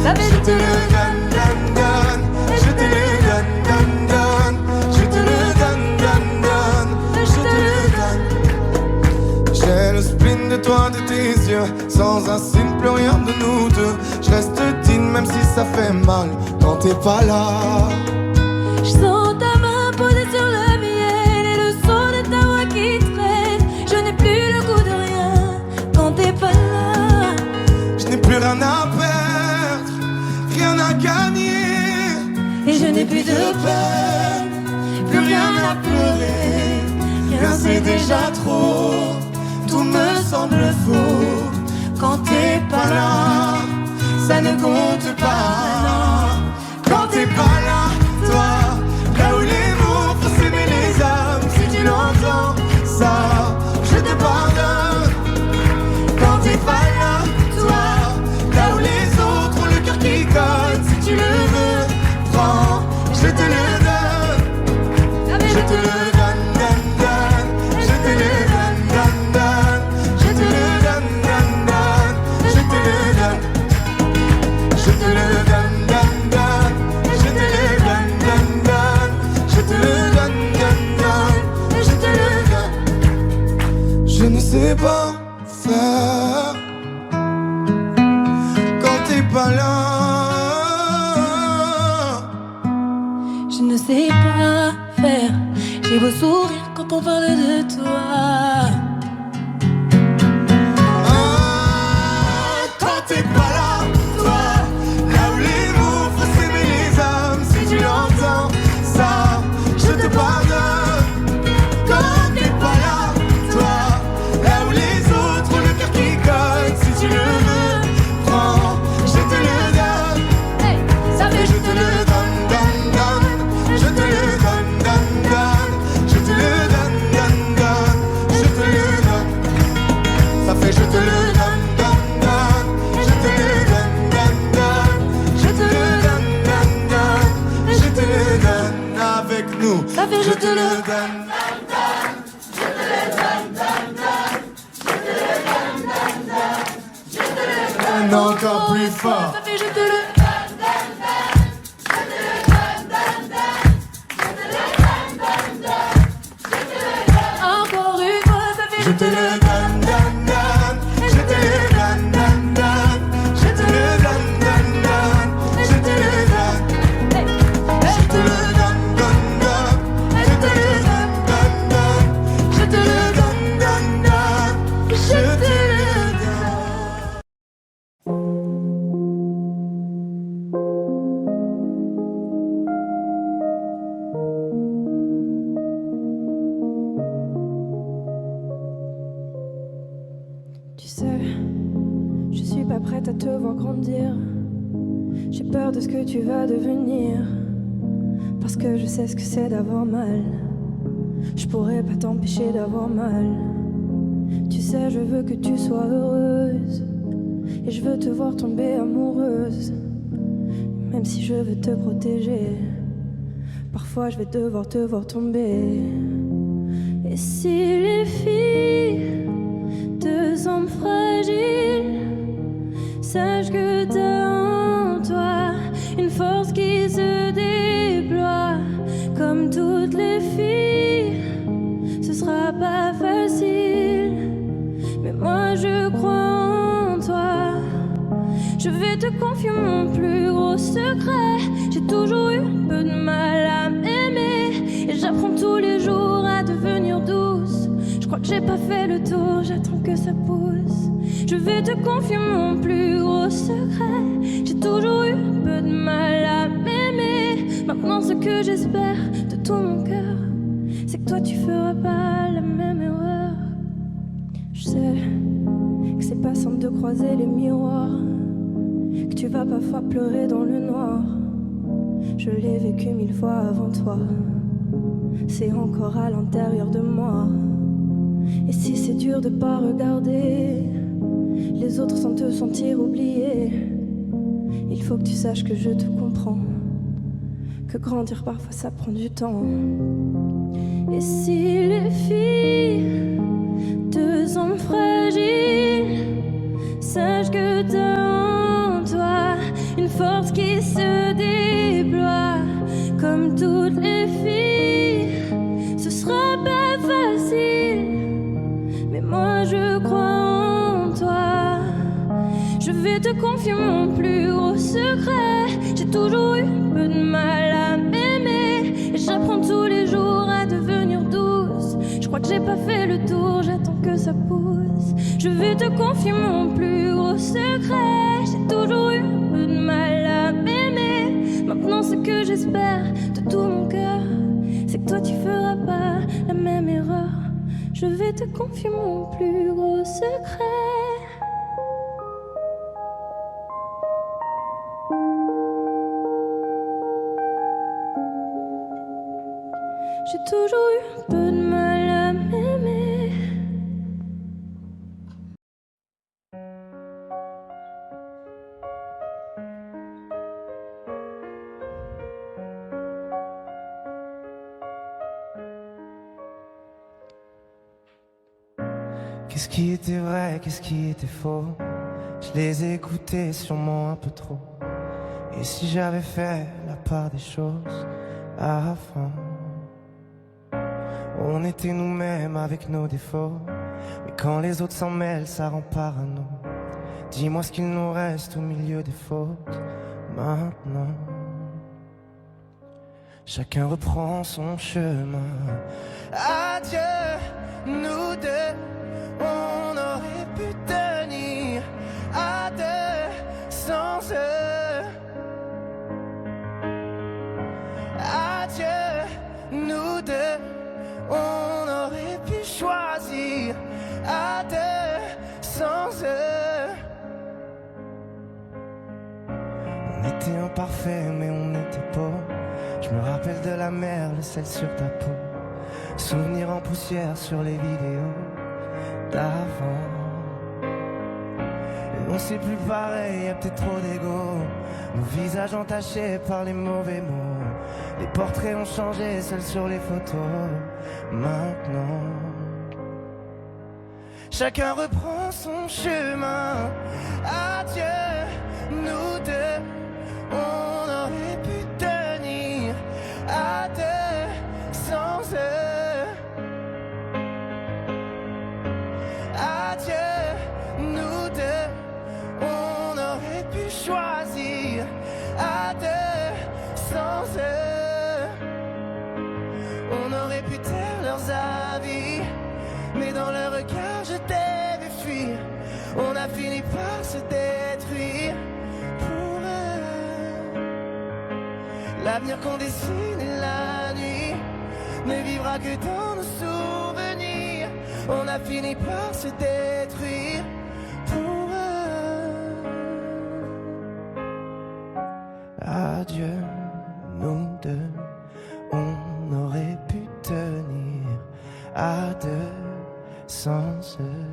Je te le donne, donne, donne. Je te le donne, donne, donne. Je te le donne, donne, donne. Je te le donne. J'ai le spin de toi, de tes yeux. Sans un signe, plus rien de nous deux. Je reste digne même si ça fait mal. Quand t'es pas là. Je sens ta main posée sur le miel et le son de ta voix qui traîne. Je n'ai plus le goût de rien quand t'es pas là. Je n'ai plus rien à perdre, rien à gagner. Et je n'ai plus de peine, plus rien à pleurer. Rien c'est déjà trop, tout me semble faux. Quand t'es pas là, ça ne compte pas. Quand t'es pas là, toi, là où les mots font s'aimer les âmes. Si tu l'entends, ça, je te pardonne. Quand t'es pas là, toi, là où les autres ont le cœur qui colle. Si tu le veux, prends, je te le donne. Je te le donne, donne, donne. Je te le donne, donne, donne. Je te le donne, donne, donne. Je te le donne. Je te le donne, donne, donne. Je te le donne. faire quand t'es pas là. Je ne sais pas faire. J'ai beau sourire quand on parle de toi. Quand t'es pas là, toi, là où les mots font s'aimer les âmes, si tu l'entends, ça, je te pardonne. Quand t'es pas là, toi, là où les autres ont le cœur qui cogne, si tu le veux, prends, je te le donne. Hey, ça fait Je te le donne, donne, donne. Je te le donne, donne, donne. Je te le donne, donne, donne. Je te le donne. Ça fait je te le donne, donne, donne. Je te le donne, donne, donne. Je te le donne, donne, donne. Je te le donne avec nous. Ça fait Je te le donne. Encore plus fort. Ça fait je te le encore une fois, ça fait Je te le donne, donne, donne. Je te le donne, donne, donne. Je te le donne, donne, donne. Je te le donne. Je te le donne, donne, donne. Je te le donne, donne, donne. Je te le donne, donne, donne. Je te le donne. Tu sais, je suis pas prête à te voir grandir. J'ai peur de ce que tu vas devenir. Parce que je sais ce que c'est d'avoir mal. Je pourrais pas t'empêcher d'avoir mal. Tu sais, je veux que tu sois heureuse. Et je veux te voir tomber amoureuse. Même si je veux te protéger, parfois je vais devoir te voir tomber. Et si les filles te semblent fragiles, sache que t'as en toi une force qui se déploie. Comme toutes les filles, ce sera pas facile, mais moi je crois en toi. Je vais te confier mon plus gros secret. J'ai toujours eu un peu de mal à m'aimer, et j'apprends tous les jours à devenir douce. Je crois que j'ai pas fait le tour, j'attends que ça pousse. Je vais te confier mon plus gros secret. J'ai toujours eu un peu de mal à m'aimer. Maintenant ce que j'espère de tout mon cœur, c'est que toi tu feras pas la même erreur. Je sais que c'est pas simple de croiser les miroirs, que tu vas parfois pleurer dans le noir. Je l'ai vécu 1000 fois avant toi, c'est encore à l'intérieur de moi. Et si c'est dur de pas regarder les autres sans te sentir oublié, il faut que tu saches que je te comprends, que grandir parfois ça prend du temps. Et si les filles te semblent fragiles, sache que t'as en toi une force qui se déploie. Comme toutes les filles, ce sera pas facile, mais moi je crois en toi. Je vais te confier mon plus gros secret. J'ai toujours eu un peu de mal à m'aimer, et j'apprends tous les jours à devenir douce. Je crois que j'ai pas fait le tour, j'attends que ça pousse. Je vais te confier mon plus gros secret. J'ai toujours eu un peu de mal à m'aimer. Maintenant ce que j'espère de tout mon cœur, c'est que toi tu feras pas la même erreur. Je vais te confier mon plus gros secret. J'ai toujours eu un peu de mal à m'aimer. Qu'est-ce qui était vrai, qu'est-ce qui était faux? Je les ai écoutés sûrement un peu trop. Et si j'avais fait la part des choses avant, on était nous-mêmes avec nos défauts. Mais quand les autres s'en mêlent, ça rend parano. Dis-moi ce qu'il nous reste au milieu des fautes maintenant. Chacun reprend son chemin. Adieu, nous deux, on aurait pu tenir à deux sans eux. Adieu, nous deux, on aurait pu choisir à deux sans eux. On était imparfait mais on n'était pas. Je me rappelle de la mer, le sel sur ta peau. Souvenirs en poussière sur les vidéos d'avant. Et on sait plus pareil, y'a peut-être trop d'ego. Nos visages entachés par les mauvais mots. Les portraits ont changé, seuls sur les photos. Maintenant, chacun reprend son chemin. Adieu, nous deux, on aurait pu tenir à deux sans eux. Adieu, nous deux, on aurait pu choisir à deux sans eux. On aurait pu taire leurs avis, mais dans leur regard je t'ai vu fuir. On a fini par se détruire pour eux. L'avenir qu'on dessine et la nuit ne vivra que dans nos souvenirs. On a fini par se détruire pour eux. Adieu, nous deux, on aurait pu tenir à deux sans eux.